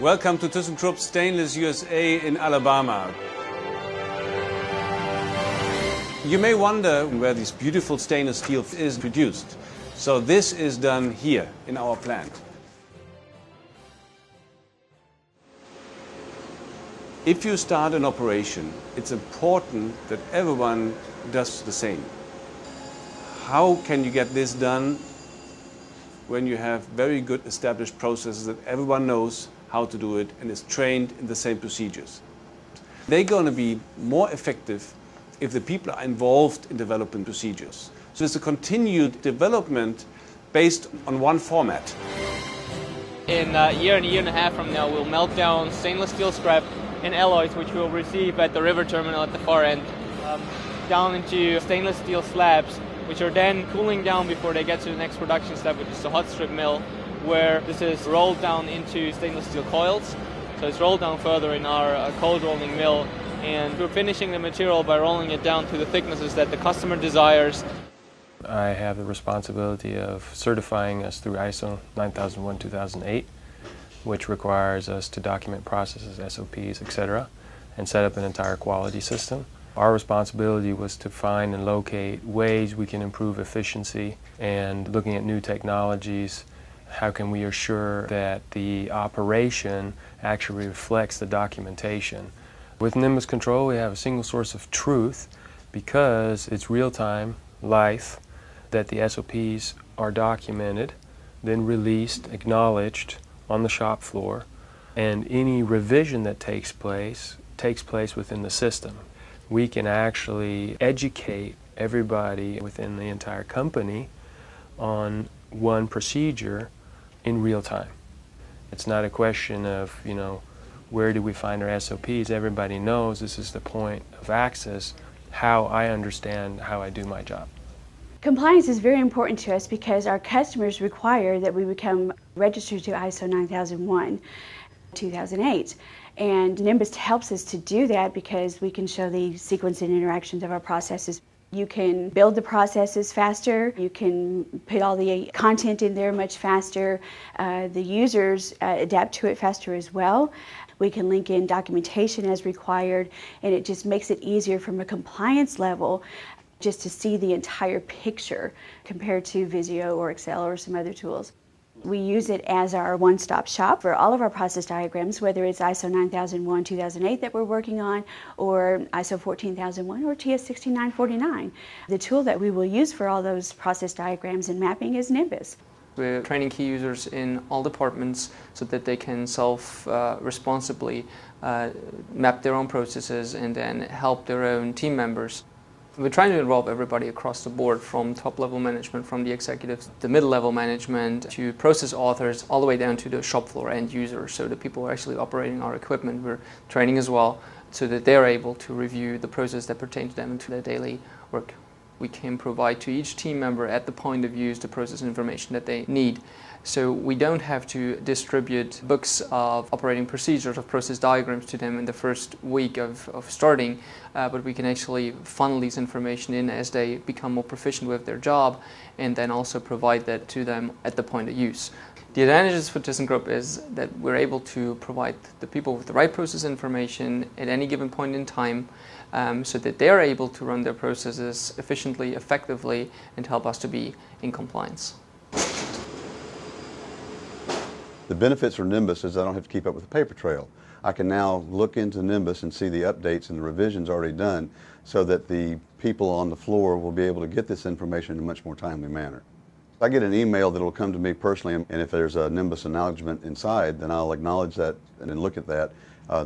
Welcome to ThyssenKrupp Stainless USA in Alabama. You may wonder where this beautiful stainless steel is produced. So this is done here in our plant. If you start an operation, it's important that everyone does the same. How can you get this done when you have very good established processes that everyone knows how to do it and is trained in the same procedures? They're going to be more effective if the people are involved in developing procedures. So it's a continued development based on one format. In a year and a half from now, we'll melt down stainless steel scrap and alloys, which we'll receive at the river terminal at the far end, down into stainless steel slabs, which are then cooling down before they get to the next production step, which is the hot strip mill, where this is rolled down into stainless steel coils. So it's rolled down further in our cold rolling mill, and we're finishing the material by rolling it down to the thicknesses that the customer desires. I have the responsibility of certifying us through ISO 9001-2008, which requires us to document processes, SOPs, etc., and set up an entire quality system. Our responsibility was to find and locate ways we can improve efficiency, and looking at new technologies, how can we assure that the operation actually reflects the documentation. With Nimbus Control, we have a single source of truth because it's real-time, live, that the SOPs are documented, then released, acknowledged on the shop floor, and any revision that takes place within the system. We can actually educate everybody within the entire company on one procedure in real time. It's not a question of, where do we find our SOPs? Everybody knows this is the point of access, how I understand how I do my job. Compliance is very important to us because our customers require that we become registered to ISO 9001-2008. And Nimbus helps us to do that because we can show the sequence and interactions of our processes. You can build the processes faster, you can put all the content in there much faster, the users adapt to it faster as well. We can link in documentation as required, and it just makes it easier from a compliance level just to see the entire picture compared to Visio or Excel or some other tools. We use it as our one-stop shop for all of our process diagrams, whether it's ISO 9001-2008 that we're working on, or ISO 14001 or TS 6949. The tool that we will use for all those process diagrams and mapping is Nimbus. We're training key users in all departments so that they can responsibly map their own processes and then help their own team members. We're trying to involve everybody across the board, from top-level management, from the executives, the middle-level management, to process authors, all the way down to the shop floor end users. So the people who are actually operating our equipment, we're training as well, so that they're able to review the process that pertain to them and to their daily work. We can provide to each team member at the point of use the process information that they need. So we don't have to distribute books of operating procedures, of process diagrams to them in the first week of starting, but we can actually funnel these information in as they become more proficient with their job, and then also provide that to them at the point of use. The advantages for ThyssenKrupp is that we're able to provide the people with the right process information at any given point in time, so that they're able to run their processes efficiently, effectively, and help us to be in compliance. The benefits for Nimbus is I don't have to keep up with the paper trail. I can now look into Nimbus and see the updates and the revisions already done, so that the people on the floor will be able to get this information in a much more timely manner. I get an email that will come to me personally, and if there's a Nimbus acknowledgement inside, then I'll acknowledge that and then look at that.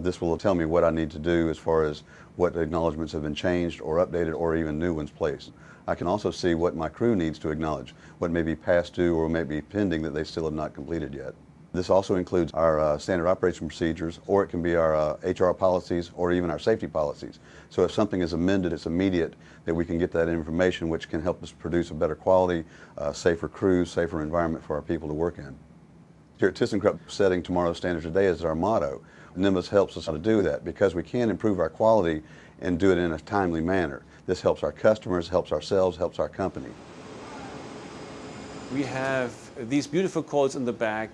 This will tell me what I need to do as far as what acknowledgements have been changed or updated or even new ones placed. I can also see what my crew needs to acknowledge, what may be past due or may be pending that they still have not completed yet. This also includes our standard operation procedures, or it can be our HR policies, or even our safety policies. So if something is amended, it's immediate that we can get that information, which can help us produce a better quality, safer crews, safer environment for our people to work in. Here at ThyssenKrupp, setting tomorrow's standards today is our motto. Nimbus helps us to do that because we can improve our quality and do it in a timely manner. This helps our customers, helps ourselves, helps our company. We have these beautiful coils in the back.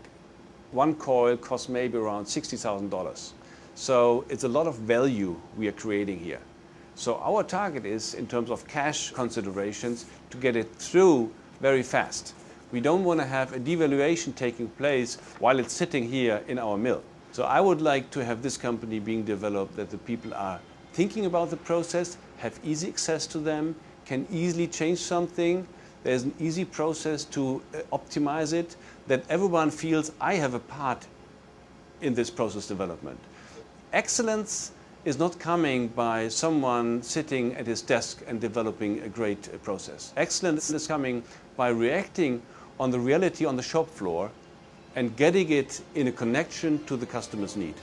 One coil costs maybe around $60,000. So it's a lot of value we are creating here. So our target is, in terms of cash considerations, to get it through very fast. We don't want to have a devaluation taking place while it's sitting here in our mill. So I would like to have this company being developed that the people are thinking about the process, have easy access to them, can easily change something. There's an easy process to optimize it, that everyone feels I have a part in this process development. Excellence is not coming by someone sitting at his desk and developing a great process. Excellence is coming by reacting on the reality on the shop floor and getting it in a connection to the customer's need.